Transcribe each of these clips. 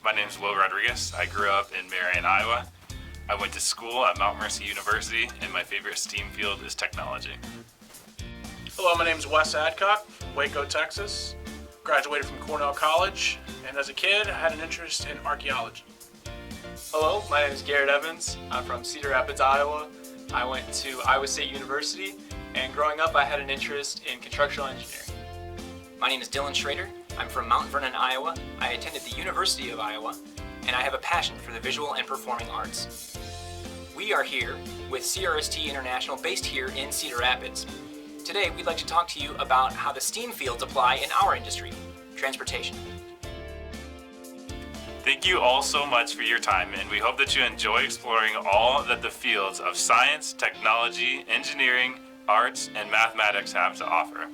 My name is Will Rodriguez. I grew up in Marion, Iowa. I went to school at Mount Mercy University, and my favorite STEAM field is technology. Hello, my name is Wes Adcock from Waco, Texas. Graduated from Cornell College, and as a kid, I had an interest in archaeology. Hello, my name is Garrett Evans. I'm from Cedar Rapids, Iowa. I went to Iowa State University, and growing up, I had an interest in constructional engineering. My name is Dylan Schrader. I'm from Mount Vernon, Iowa. I attended the University of Iowa, and I have a passion for the visual and performing arts. We are here with CRST International based here in Cedar Rapids. Today, we'd like to talk to you about how the STEAM fields apply in our industry, transportation. Thank you all so much for your time, and we hope that you enjoy exploring all that the fields of science, technology, engineering, arts, and mathematics have to offer.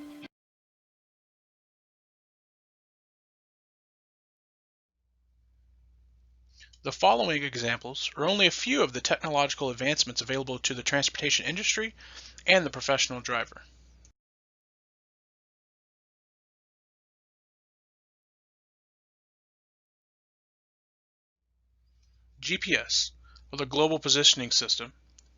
The following examples are only a few of the technological advancements available to the transportation industry and the professional driver. GPS, or the Global Positioning System,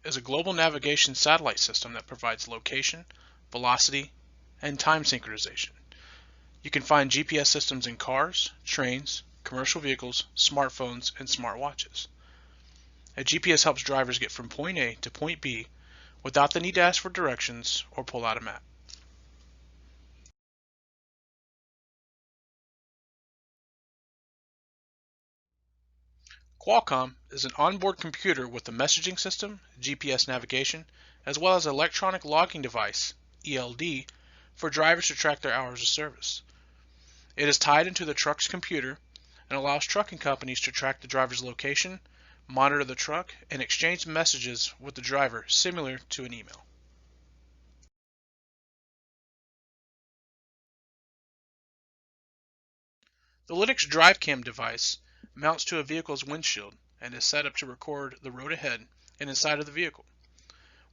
is a global navigation satellite system that provides location, velocity, and time synchronization. You can find GPS systems in cars, trains, commercial vehicles, smartphones, and smartwatches. A GPS helps drivers get from point A to point B without the need to ask for directions or pull out a map. Qualcomm is an onboard computer with a messaging system, GPS navigation, as well as an electronic logging device, ELD, for drivers to track their hours of service. It is tied into the truck's computer and allows trucking companies to track the driver's location, monitor the truck, and exchange messages with the driver similar to an email. The Lytx DriveCam device mounts to a vehicle's windshield and is set up to record the road ahead and inside of the vehicle.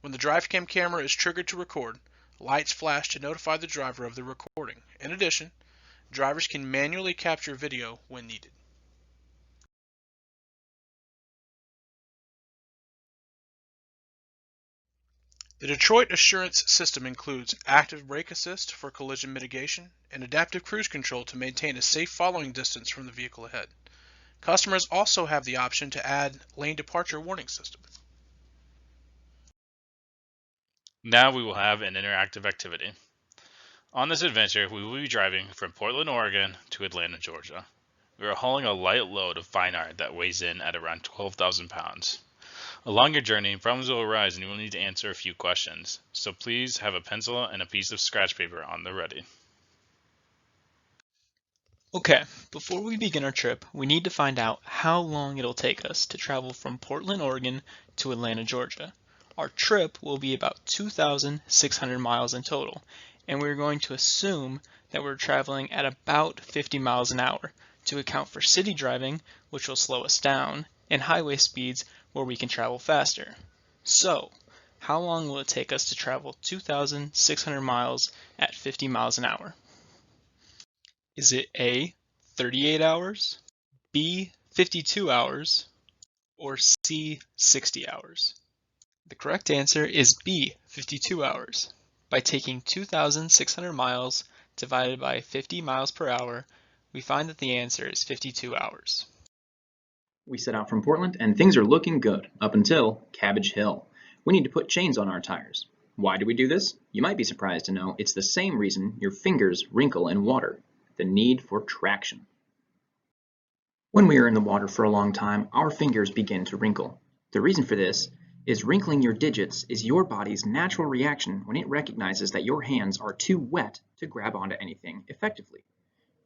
When the DriveCam camera is triggered to record, lights flash to notify the driver of the recording. In addition, drivers can manually capture video when needed. The Detroit Assurance System includes active brake assist for collision mitigation and adaptive cruise control to maintain a safe following distance from the vehicle ahead. Customers also have the option to add lane departure warning system. Now we will have an interactive activity. On this adventure, we will be driving from Portland, Oregon to Atlanta, Georgia. We are hauling a light load of fine art that weighs in at around 12,000 pounds. Along your journey, problems will arise and you will need to answer a few questions, so please have a pencil and a piece of scratch paper on the ready. Okay, before we begin our trip, we need to find out how long it'll take us to travel from Portland, Oregon to Atlanta, Georgia. Our trip will be about 2,600 miles in total, and we're going to assume that we're traveling at about 50 miles an hour to account for city driving, which will slow us down, and highway speeds where we can travel faster. So, how long will it take us to travel 2,600 miles at 50 miles an hour? Is it A, 38 hours, B, 52 hours, or C, 60 hours? The correct answer is B, 52 hours. By taking 2,600 miles divided by 50 miles per hour, we find that the answer is 52 hours. We set out from Portland and things are looking good up until Cabbage Hill. We need to put chains on our tires. Why do we do this? You might be surprised to know it's the same reason your fingers wrinkle in water, the need for traction. When we are in the water for a long time, our fingers begin to wrinkle. The reason for this is wrinkling your digits is your body's natural reaction when it recognizes that your hands are too wet to grab onto anything effectively.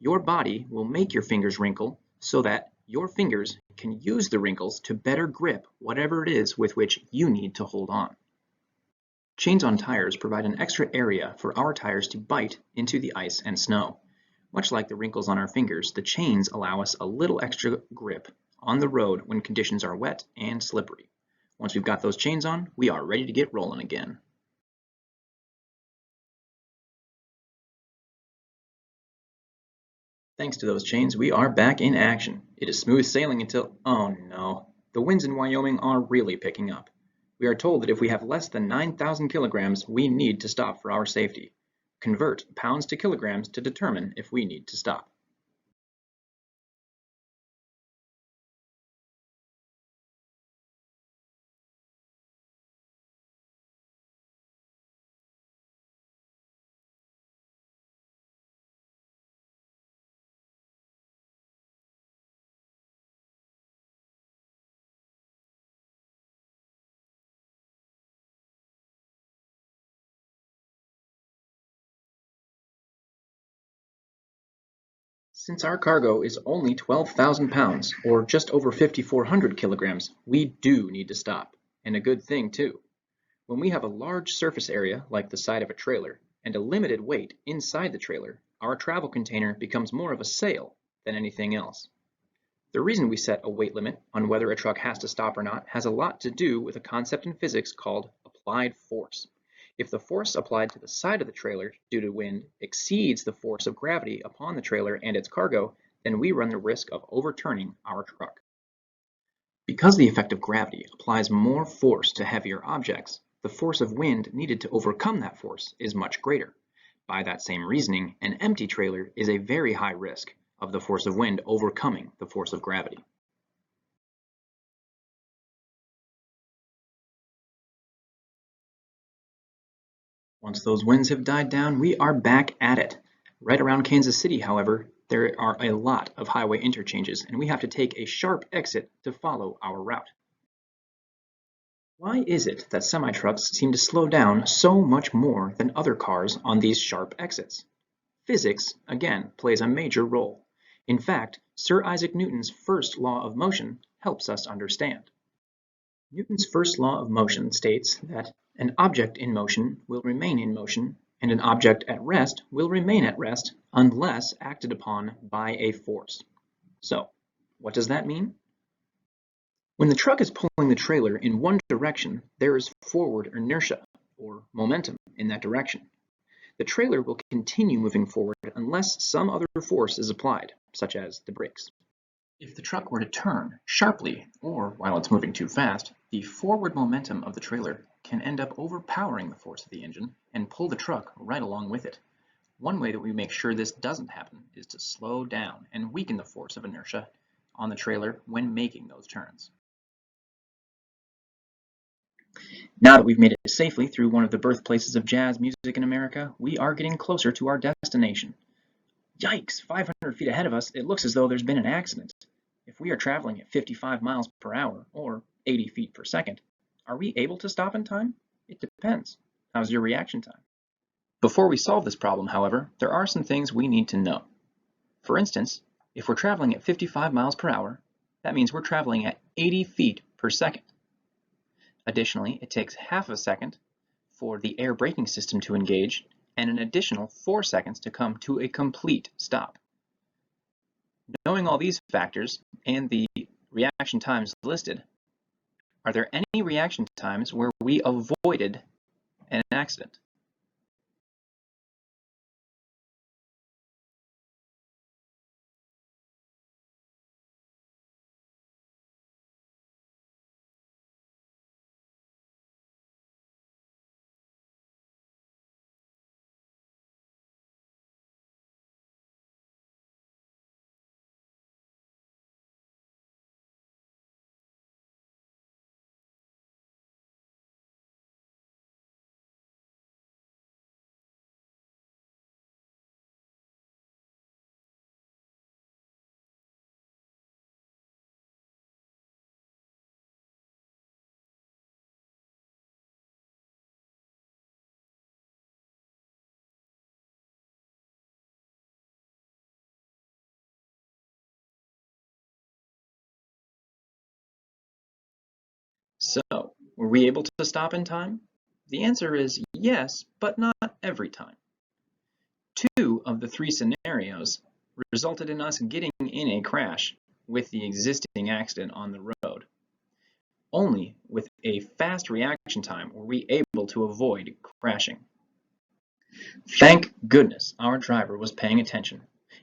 Your body will make your fingers wrinkle so that your fingers can use the wrinkles to better grip whatever it is with which you need to hold on. Chains on tires provide an extra area for our tires to bite into the ice and snow. Much like the wrinkles on our fingers, the chains allow us a little extra grip on the road when conditions are wet and slippery. Once we've got those chains on, we are ready to get rolling again. Thanks to those chains, we are back in action. It is smooth sailing until, oh no, the winds in Wyoming are really picking up. We are told that if we have less than 9,000 kilograms, we need to stop for our safety. Convert pounds to kilograms to determine if we need to stop. Since our cargo is only 12,000 pounds, or just over 5,400 kilograms, we do need to stop, and a good thing too. When we have a large surface area, like the side of a trailer, and a limited weight inside the trailer, our travel container becomes more of a sail than anything else. The reason we set a weight limit on whether a truck has to stop or not has a lot to do with a concept in physics called applied force. If the force applied to the side of the trailer due to wind exceeds the force of gravity upon the trailer and its cargo, then we run the risk of overturning our truck. Because the effect of gravity applies more force to heavier objects, the force of wind needed to overcome that force is much greater. By that same reasoning, an empty trailer is a very high risk of the force of wind overcoming the force of gravity. Once those winds have died down, we are back at it. Right around Kansas City, however, there are a lot of highway interchanges, and we have to take a sharp exit to follow our route. Why is it that semi-trucks seem to slow down so much more than other cars on these sharp exits? Physics, again, plays a major role. In fact, Sir Isaac Newton's first law of motion helps us understand. Newton's first law of motion states that an object in motion will remain in motion, and an object at rest will remain at rest unless acted upon by a force. So, what does that mean? When the truck is pulling the trailer in one direction, there is forward inertia, or momentum, in that direction. The trailer will continue moving forward unless some other force is applied, such as the brakes. If the truck were to turn sharply, or while it's moving too fast, the forward momentum of the trailer can end up overpowering the force of the engine and pull the truck right along with it. One way that we make sure this doesn't happen is to slow down and weaken the force of inertia on the trailer when making those turns. Now that we've made it safely through one of the birthplaces of jazz music in America, we are getting closer to our destination. Yikes! 500 feet ahead of us, it looks as though there's been an accident. If we are traveling at 55 miles per hour, or 80 feet per second, are we able to stop in time? It depends. How's your reaction time? Before we solve this problem, however, there are some things we need to know. For instance, if we're traveling at 55 miles per hour, that means we're traveling at 80 feet per second. Additionally, it takes half a second for the air braking system to engage and an additional 4 seconds to come to a complete stop. Knowing all these factors and the reaction times listed, are there any reaction times where we avoided an accident? So, were we able to stop in time? The answer is yes, but not every time. 2 of the 3 scenarios resulted in us getting in a crash with the existing accident on the road. Only with a fast reaction time were we able to avoid crashing. Thank goodness our driver was paying attention.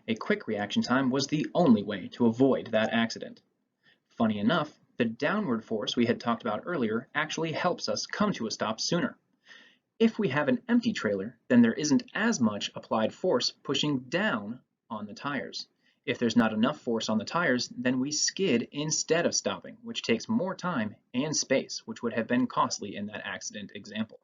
A quick reaction time was the only way to avoid that accident. Funny enough, the downward force we had talked about earlier actually helps us come to a stop sooner. If we have an empty trailer, then there isn't as much applied force pushing down on the tires. If there's not enough force on the tires, then we skid instead of stopping, which takes more time and space, which would have been costly in that accident example.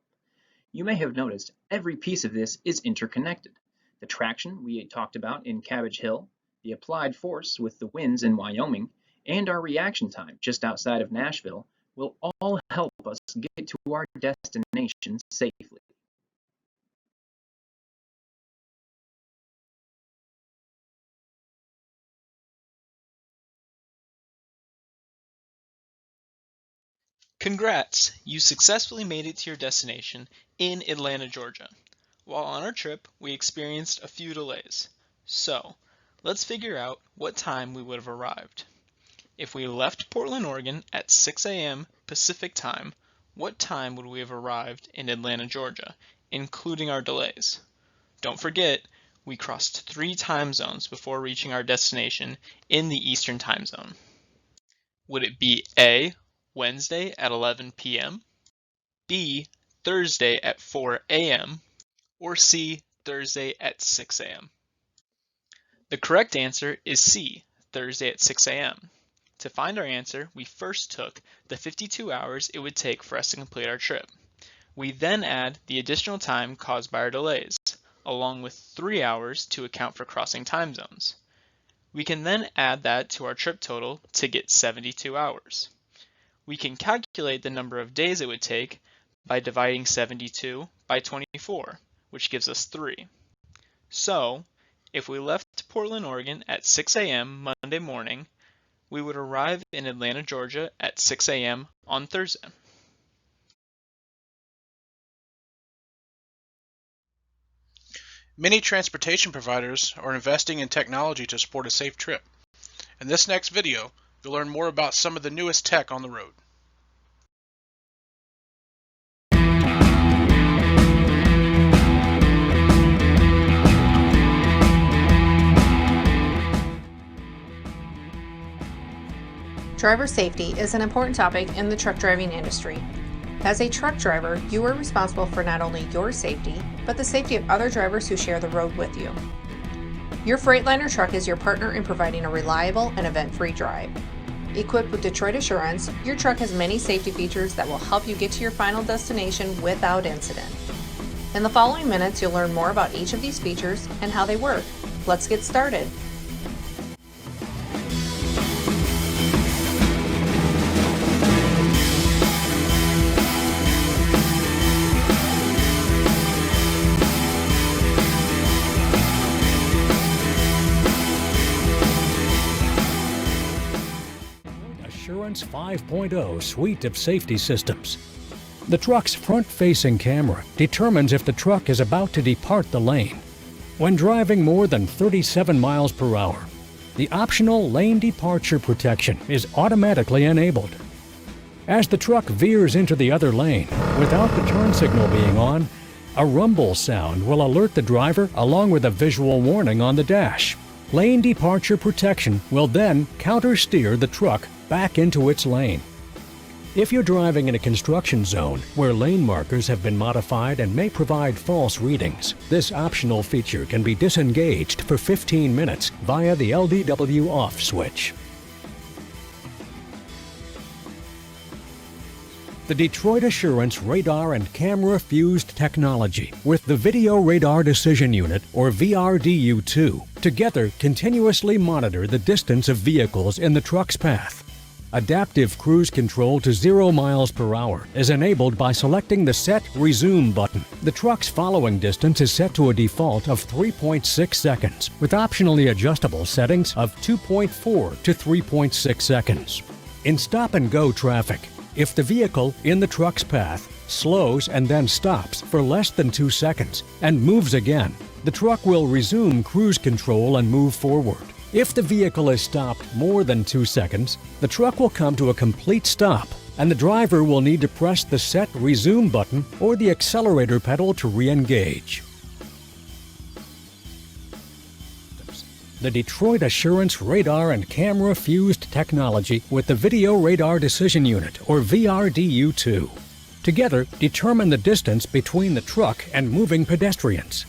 You may have noticed every piece of this is interconnected. The traction we had talked about in Cabbage Hill, the applied force with the winds in Wyoming, and our reaction time just outside of Nashville will all help us get to our destination safely. Congrats! You successfully made it to your destination in Atlanta, Georgia. While on our trip, we experienced a few delays. So, let's figure out what time we would have arrived. If we left Portland, Oregon at 6 a.m. Pacific time, what time would we have arrived in Atlanta, Georgia, including our delays? Don't forget, we crossed 3 time zones before reaching our destination in the Eastern time zone. Would it be A, Wednesday at 11 p.m., B, Thursday at 4 a.m., or C, Thursday at 6 a.m.? The correct answer is C, Thursday at 6 a.m. To find our answer, we first took the 52 hours it would take for us to complete our trip. We then add the additional time caused by our delays, along with 3 hours to account for crossing time zones. We can then add that to our trip total to get 72 hours. We can calculate the number of days it would take by dividing 72 by 24, which gives us 3. So, if we left Portland, Oregon at 6 a.m. Monday morning, we would arrive in Atlanta, Georgia at 6 a.m. on Thursday. Many transportation providers are investing in technology to support a safe trip. In this next video, you'll learn more about some of the newest tech on the road. Driver safety is an important topic in the truck driving industry. As a truck driver, you are responsible for not only your safety, but the safety of other drivers who share the road with you. Your Freightliner truck is your partner in providing a reliable and event-free drive. Equipped with Detroit Assurance, your truck has many safety features that will help you get to your final destination without incident. In the following minutes, you'll learn more about each of these features and how they work. Let's get started. Assurance 5.0 suite of safety systems. The truck's front-facing camera determines if the truck is about to depart the lane. When driving more than 37 miles per hour, the optional lane departure protection is automatically enabled. As the truck veers into the other lane, without the turn signal being on, a rumble sound will alert the driver along with a visual warning on the dash. Lane departure protection will then counter-steer the truck back into its lane. If you're driving in a construction zone where lane markers have been modified and may provide false readings, this optional feature can be disengaged for 15 minutes via the LDW off switch. The Detroit Assurance radar and camera fused technology with the Video Radar Decision Unit, or VRDU2, together continuously monitor the distance of vehicles in the truck's path. Adaptive cruise control to 0 miles per hour is enabled by selecting the Set Resume button. The truck's following distance is set to a default of 3.6 seconds, with optionally adjustable settings of 2.4 to 3.6 seconds. In stop-and-go traffic, if the vehicle in the truck's path slows and then stops for less than 2 seconds and moves again, the truck will resume cruise control and move forward. If the vehicle is stopped more than 2 seconds, the truck will come to a complete stop, and the driver will need to press the Set Resume button or the accelerator pedal to re-engage. the Detroit Assurance radar and camera fused technology with the Video Radar Decision Unit, or VRDU2. Together, determine the distance between the truck and moving pedestrians.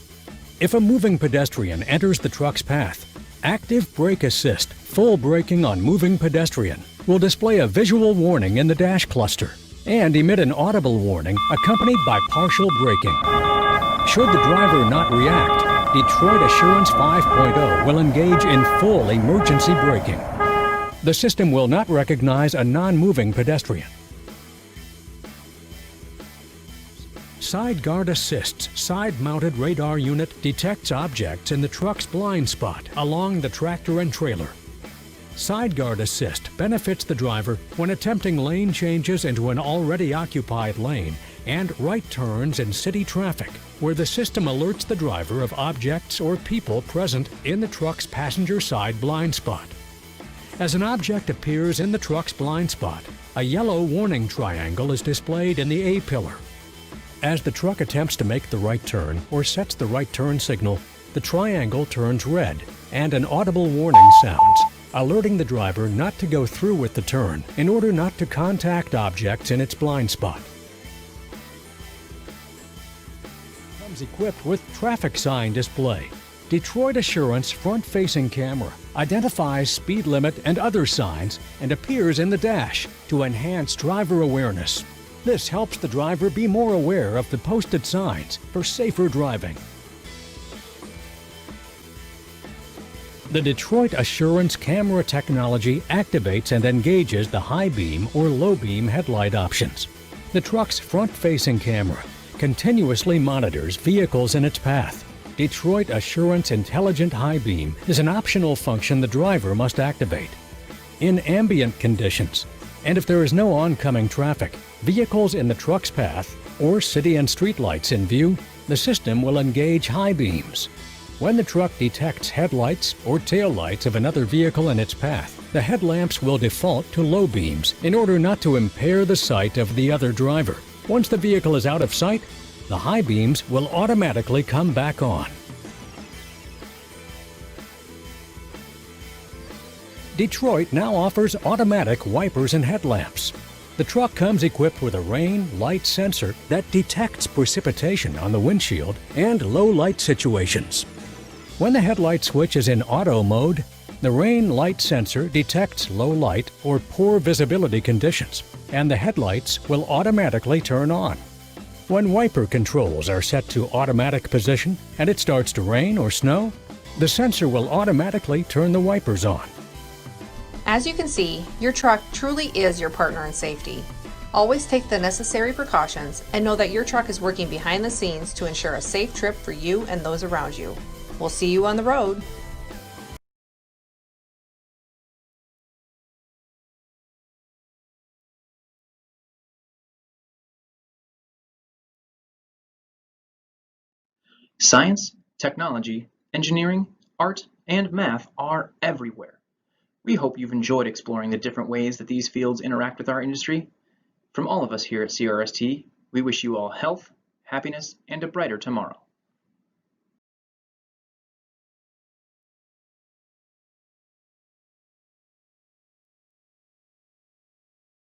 If a moving pedestrian enters the truck's path, Active Brake Assist, full braking on moving pedestrian, will display a visual warning in the dash cluster and emit an audible warning accompanied by partial braking. Should the driver not react, Detroit Assurance 5.0 will engage in full emergency braking. The system will not recognize a non-moving pedestrian. Side Guard Assist's side-mounted radar unit detects objects in the truck's blind spot along the tractor and trailer. Side Guard Assist benefits the driver when attempting lane changes into an already occupied lane and right turns in city traffic, where the system alerts the driver of objects or people present in the truck's passenger side blind spot. As an object appears in the truck's blind spot, a yellow warning triangle is displayed in the A-pillar. As the truck attempts to make the right turn or sets the right turn signal, the triangle turns red and an audible warning sounds, alerting the driver not to go through with the turn in order not to contact objects in its blind spot. It comes equipped with traffic sign display. Detroit Assurance front-facing camera identifies speed limit and other signs and appears in the dash to enhance driver awareness. This helps the driver be more aware of the posted signs for safer driving. The Detroit Assurance camera technology activates and engages the high beam or low beam headlight options. The truck's front-facing camera continuously monitors vehicles in its path. Detroit Assurance Intelligent High Beam is an optional function the driver must activate. In ambient conditions, and if there is no oncoming traffic, vehicles in the truck's path, or city and street lights in view, the system will engage high beams. When the truck detects headlights or taillights of another vehicle in its path, the headlamps will default to low beams in order not to impair the sight of the other driver. Once the vehicle is out of sight, the high beams will automatically come back on. Detroit now offers automatic wipers and headlamps. The truck comes equipped with a rain light sensor that detects precipitation on the windshield and low light situations. When the headlight switch is in auto mode, the rain light sensor detects low light or poor visibility conditions, and the headlights will automatically turn on. When wiper controls are set to automatic position and it starts to rain or snow, the sensor will automatically turn the wipers on. As you can see, your truck truly is your partner in safety. Always take the necessary precautions and know that your truck is working behind the scenes to ensure a safe trip for you and those around you. We'll see you on the road. Science, technology, engineering, art, and math are everywhere. We hope you've enjoyed exploring the different ways that these fields interact with our industry. From all of us here at CRST, we wish you all health, happiness, and a brighter tomorrow.